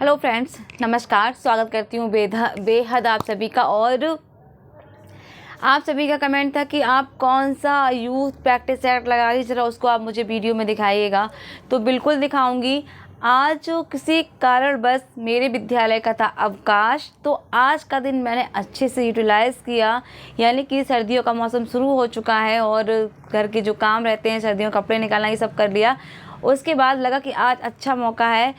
Hello friends, नमस्कार। स्वागत करती हूँ बेहद आप सभी का। और आप सभी का कमेंट था कि आप कौन सा यूथ प्रैक्टिस सेट लगा रही, ज़रा उसको आप मुझे वीडियो में दिखाइएगा। तो बिल्कुल दिखाऊंगी। आज जो किसी कारणवश मेरे विद्यालय का था अवकाश, तो आज का दिन मैंने अच्छे से यूटिलाइज़ किया। यानी कि सर्दियों का मौसम शुरू हो चुका है और घर के जो काम रहते हैं, सर्दियों कपड़े निकालना, ये सब कर लिया। उसके बाद लगा कि आज अच्छा मौका है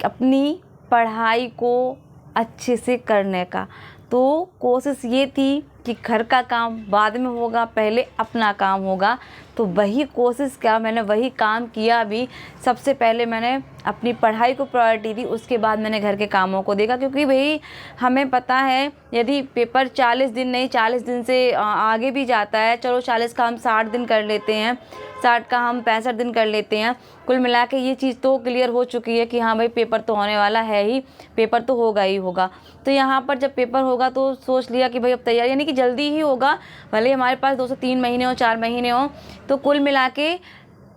अपनी पढ़ाई को अच्छे से करने का। तो कोशिश ये थी कि घर का काम बाद में होगा, पहले अपना काम होगा। तो वही कोशिश किया मैंने, वही काम किया भी। सबसे पहले मैंने अपनी पढ़ाई को प्रायोरिटी दी, उसके बाद मैंने घर के कामों को देखा। क्योंकि भाई हमें पता है, यदि पेपर 40 दिन नहीं 40 दिन से आगे भी जाता है, चलो 40 का हम 60 दिन कर लेते हैं, 60 का हम 65 दिन कर लेते हैं। कुल मिला के ये चीज़ तो क्लियर हो चुकी है कि हाँ भाई पेपर तो होने वाला है ही, पेपर तो होगा ही होगा। तो यहाँ पर जब पेपर होगा तो सोच लिया कि भाई अब तैयारी, यानी कि जल्दी ही होगा, भले हमारे पास 2 से 3 महीने हो, 4 महीने हो। तो कुल मिला के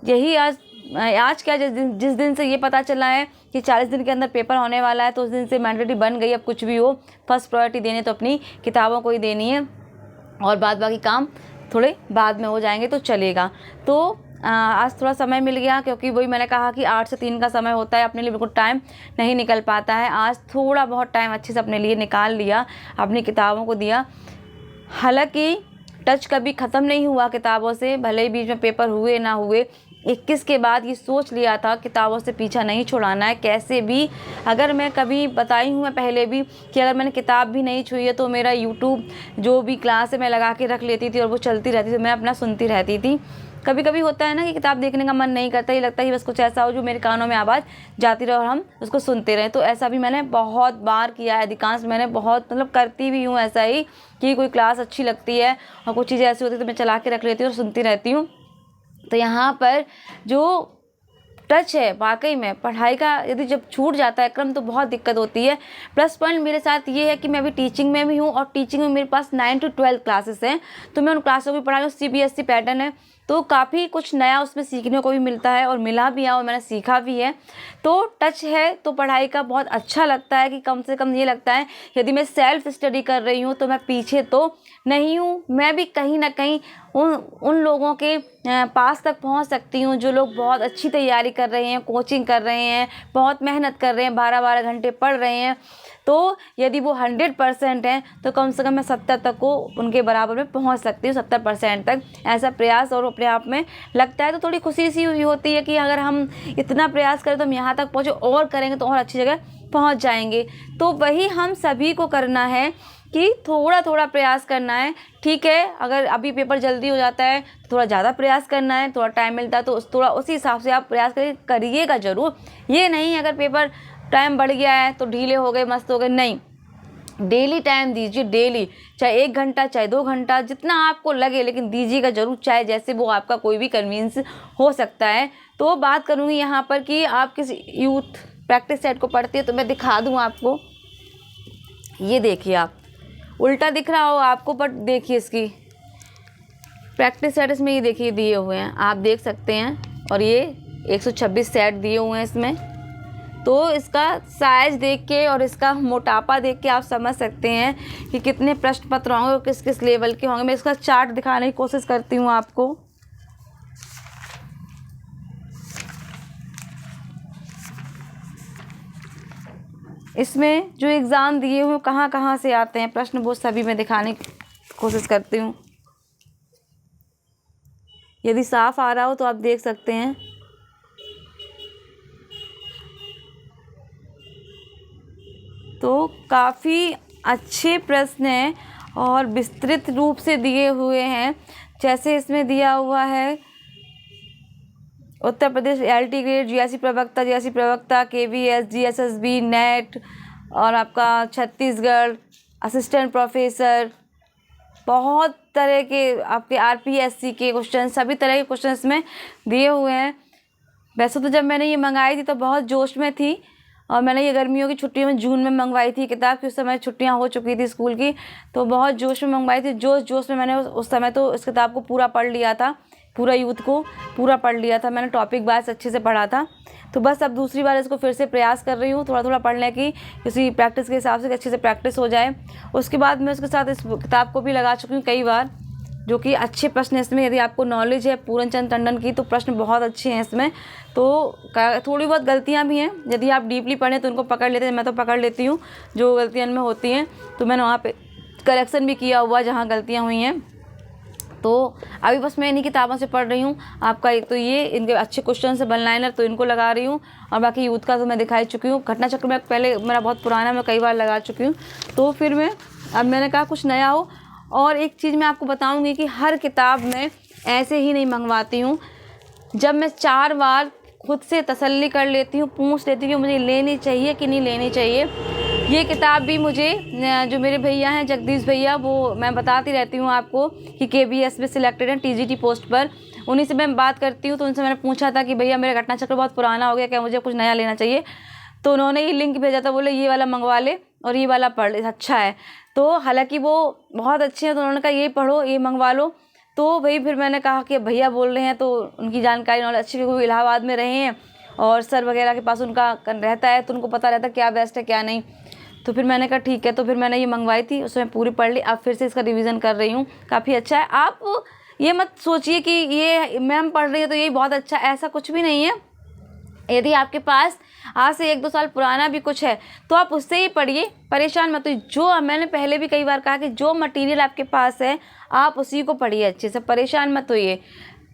यही आज क्या, जिस दिन से ये पता चला है कि 40 दिन के अंदर पेपर होने वाला है, तो उस दिन से मैंडेटरी बन गई। अब कुछ भी हो, फर्स्ट प्रायोरिटी देनी तो अपनी किताबों को ही देनी है, और बाद बाकी काम थोड़े बाद में हो जाएंगे तो चलेगा। तो आज थोड़ा समय मिल गया, क्योंकि वही मैंने कहा कि 8 से 3 का समय होता है, अपने लिए बिल्कुल टाइम नहीं निकल पाता है। आज थोड़ा बहुत टाइम अच्छे से अपने लिए निकाल लिया, अपनी किताबों को दिया। हालांकि टच कभी ख़त्म नहीं हुआ किताबों से, भले ही बीच में पेपर हुए ना हुए। 21 के बाद ये सोच लिया था किताबों से पीछा नहीं छुड़ाना है कैसे भी। अगर मैं कभी बताई हूँ मैं पहले भी कि अगर मैंने किताब भी नहीं छुई है तो मेरा यूट्यूब जो भी क्लास है मैं लगा के रख लेती थी और वो चलती रहती थी, मैं अपना सुनती रहती थी। कभी कभी होता है ना कि किताब देखने का मन नहीं करता, ये लगता है कि बस कुछ ऐसा हो जो मेरे कानों में आवाज़ जाती रहे और हम उसको सुनते रहें। तो ऐसा भी मैंने बहुत बार किया है, अधिकांश मैंने बहुत करती भी हूँ ऐसा ही कि कोई क्लास अच्छी लगती है और कुछ चीज़ें ऐसी होती है तो मैं चला के रख लेती हूँ और सुनती रहती हूँ। तो यहाँ पर जो टच है वाकई में पढ़ाई का, यदि जब छूट जाता है क्रम तो बहुत दिक्कत होती है। प्लस पॉइंट मेरे साथ ये है कि मैं अभी टीचिंग में भी हूँ, और टीचिंग में मेरे पास 9 से 12 क्लासेस हैं। तो मैं उन क्लासों की पढ़ा रही हूँ, CBSE पैटर्न है, तो काफ़ी कुछ नया उसमें सीखने को भी मिलता है, और मिला भी है और मैंने सीखा भी है। तो टच है तो पढ़ाई का बहुत अच्छा लगता है कि कम से कम ये लगता है यदि मैं सेल्फ स्टडी कर रही हूँ तो मैं पीछे तो नहीं हूँ। मैं भी कहीं ना कहीं उन लोगों के पास तक पहुंच सकती हूं जो लोग बहुत अच्छी तैयारी कर रहे हैं, कोचिंग कर रहे हैं, बहुत मेहनत कर रहे हैं, 12-12 घंटे पढ़ रहे हैं। तो यदि वो 100% हैं तो कम से कम मैं 70 तक को उनके बराबर में पहुंच सकती हूँ, 70% तक। ऐसा प्रयास और अपने आप में लगता है तो थोड़ी खुशी सी हुई होती है कि अगर हम इतना प्रयास करें तो हम यहाँ तक पहुँचे, और करेंगे तो और अच्छी जगह पहुँच जाएंगे। तो वही हम सभी को करना है कि थोड़ा थोड़ा प्रयास करना है। ठीक है, अगर अभी पेपर जल्दी हो जाता है तो थोड़ा ज़्यादा प्रयास करना है, थोड़ा टाइम मिलता है तो थोड़ा उसी हिसाब से आप प्रयास करिएगा ज़रूर। ये नहीं अगर पेपर टाइम बढ़ गया है तो ढीले हो गए, मस्त हो गए, नहीं। डेली टाइम दीजिए, डेली, चाहे 1 घंटा चाहे 2 घंटा जितना आपको लगे, लेकिन दीजिएगा ज़रूर, चाहे जैसे वो आपका कोई भी कन्वीनियंस हो सकता है। तो बात करूँगी यहाँ पर कि आप किस यूथ प्रैक्टिस सेट को पढ़ती है, तो मैं दिखा दूँ आपको। ये देखिए, आप उल्टा दिख रहा हो आपको, बट देखिए इसकी प्रैक्टिस सेट इसमें ये देखिए दिए हुए हैं, आप देख सकते हैं। और ये 126 सेट दिए हुए हैं इसमें। तो इसका साइज देख के और इसका मोटापा देख के आप समझ सकते हैं कि कितने प्रश्न पत्र होंगे और किस किस लेवल के होंगे। मैं इसका चार्ट दिखाने की कोशिश करती हूँ आपको। इसमें जो एग्ज़ाम दिए हुए कहाँ कहाँ से आते हैं प्रश्न, वो सभी मैं दिखाने की कोशिश करती हूँ। यदि साफ आ रहा हो तो आप देख सकते हैं। तो काफ़ी अच्छे प्रश्न हैं और विस्तृत रूप से दिए हुए हैं। जैसे इसमें दिया हुआ है Uttar Pradesh LT grade, GIC प्रवक्ता, KVS, GSSB, नेट, और आपका छत्तीसगढ़ असिस्टेंट प्रोफेसर, बहुत तरह के आपके RPSC के क्वेश्चन, सभी तरह के क्वेश्चन इसमें दिए हुए हैं। वैसे तो जब मैंने ये मंगाई थी तो बहुत जोश में थी, और मैंने ये गर्मियों की छुट्टियों में जून में मंगवाई थी किताब, कि उस समय छुट्टियां हो चुकी थी स्कूल की, तो बहुत जोश में मंगवाई थी। जोश में मैंने उस समय तो इस किताब को पूरा पढ़ लिया था। पूरा यूथ को पूरा पढ़ लिया था मैंने, टॉपिक वाइज अच्छे से पढ़ा था। तो बस अब दूसरी बार इसको फिर से प्रयास कर रही हूँ थोड़ा थोड़ा पढ़ने की, किसी प्रैक्टिस के हिसाब से अच्छे से प्रैक्टिस हो जाए। उसके बाद मैं उसके साथ इस किताब को भी लगा चुकी हूँ कई बार, जो कि अच्छे प्रश्न इसमें, यदि आपको नॉलेज है पूरन चंद टंडन की तो प्रश्न बहुत अच्छे हैं इसमें। तो थोड़ी बहुत गलतियाँ भी हैं, यदि आप डीपली पढ़ें तो उनको पकड़ लेते हैं, मैं तो पकड़ लेती हूँ जो गलतियाँ इनमें होती हैं, तो मैंने वहाँ पे करेक्शन भी किया हुआ जहाँ गलतियाँ हुई हैं। तो अभी बस मैं इन्हीं किताबों से पढ़ रही हूँ। आपका एक तो ये इनके अच्छे क्वेश्चन से वन लाइनर तो इनको लगा रही हूँ, और बाकी यूथ का तो मैं दिखाई चुकी हूँ। घटना चक्र में पहले मेरा बहुत पुराना, मैं कई बार लगा चुकी हूँ। तो फिर अब मैंने कहा कुछ नया हो। और एक चीज़ मैं आपको बताऊँगी कि हर किताब में ऐसे ही नहीं मंगवाती हूँ, जब मैं 4 बार खुद से तसल्ली कर लेती हूँ, पूछ लेती हूँ कि मुझे लेनी चाहिए कि नहीं लेनी चाहिए। ये किताब भी मुझे जो मेरे भैया हैं जगदीश भैया, वो मैं बताती रहती हूँ आपको कि KBS में सिलेक्टेड हैं TGT पोस्ट पर, उन्हीं से मैं बात करती हूँ। तो उनसे मैंने पूछा था कि भैया मेरा घटना चक्र बहुत पुराना हो गया, क्या मुझे कुछ नया लेना चाहिए? तो उन्होंने ये लिंक भेजा था, बोले ये वाला मंगवा ले और ये वाला पढ़ ले, अच्छा है। तो हालांकि वो बहुत अच्छे हैं, तो उन्होंने कहा ये पढ़ो, ये मंगवा लो। तो भाई फिर मैंने कहा कि भैया बोल रहे हैं तो उनकी जानकारी नॉलेज अच्छी, क्योंकि वो इलाहाबाद में रहे हैं और सर वगैरह के पास उनका रहता है, तो उनको पता रहता है क्या बेस्ट है क्या नहीं। तो फिर मैंने कहा ठीक है, तो फिर मैंने ये मंगवाई थी, उसमें पूरी पढ़ ली। अब फिर से इसका रिवीजन कर रही हूँ, काफ़ी अच्छा है। आप ये मत सोचिए कि ये मैम पढ़ रही है तो यही बहुत अच्छा, ऐसा कुछ भी नहीं है। यदि आपके पास आज से 1-2 साल पुराना भी कुछ है तो आप उससे ही पढ़िए, परेशान मत होइए। जो मैंने पहले भी कई बार कहा कि जो मटेरियल आपके पास है आप उसी को पढ़िए अच्छे से, परेशान मत होइए।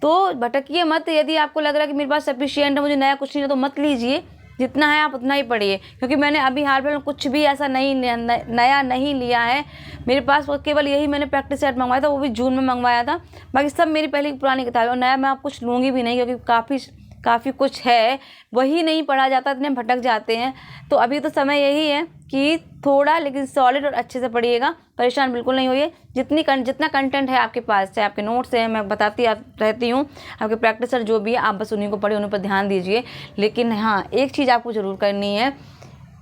तो भटकिए मत। यदि आपको लग रहा है कि मेरे पास सफिशिएंट है, मुझे नया कुछ नहीं है, तो मत लीजिए, जितना है आप उतना ही पढ़िए। क्योंकि मैंने अभी हाल फिलहाल कुछ भी ऐसा नया नहीं लिया है। मेरे पास केवल यही मैंने प्रैक्टिस सेट मंगवाया था, वो भी जून में मंगवाया था। बाकी सब मेरी पहले पुरानी किताब है, और नया मैं आप कुछ लूँगी भी नहीं, क्योंकि काफ़ी कुछ है वही नहीं पढ़ा जाता, इतने भटक जाते हैं। तो अभी तो समय यही है कि थोड़ा लेकिन सॉलिड और अच्छे से पढ़िएगा, परेशान बिल्कुल नहीं होइए। जितना कंटेंट है आपके पास, चाहे आपके नोट्स हैं, मैं बताती रहती हूँ, आपके प्रैक्टिसर जो भी है आप बस उन्हीं को पढ़िए, उन्हीं पर ध्यान दीजिए। लेकिन हाँ, एक चीज़ आपको ज़रूर करनी है,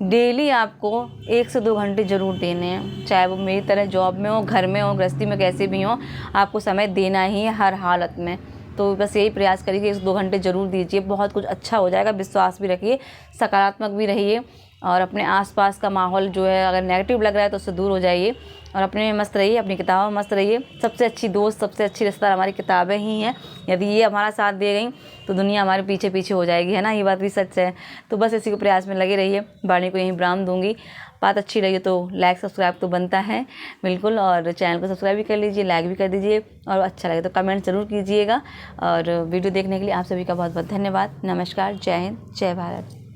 डेली आपको 1 से 2 घंटे ज़रूर देने हैं, चाहे वो मेरी तरह जॉब में हो, घर में हो, गृहस्थी में, कैसे भी हो, आपको समय देना ही है हर हालत में। तो बस यही प्रयास करिए कि 1-2 घंटे ज़रूर दीजिए, बहुत कुछ अच्छा हो जाएगा। विश्वास भी रखिए, सकारात्मक भी रहिए, और अपने आसपास का माहौल जो है अगर नेगेटिव लग रहा है तो उससे दूर हो जाइए, और अपने में मस्त रहिए, अपनी किताबों में मस्त रहिए। सबसे अच्छी दोस्त, सबसे अच्छी रिश्तेदार हमारी किताबें ही हैं। यदि ये हमारा साथ दे गई तो दुनिया हमारे पीछे पीछे हो जाएगी, है ना, ये बात भी सच है। तो बस इसी को प्रयास में लगे रहिए। वाणी को यहीं विराम दूंगी। बात अच्छी लगी तो लाइक सब्सक्राइब तो बनता है बिल्कुल, और चैनल को सब्सक्राइब भी कर लीजिए, लाइक भी कर दीजिए, और अच्छा लगे तो कमेंट ज़रूर कीजिएगा। और वीडियो देखने के लिए आप सभी का बहुत बहुत धन्यवाद। नमस्कार, जय हिंद, जय भारत।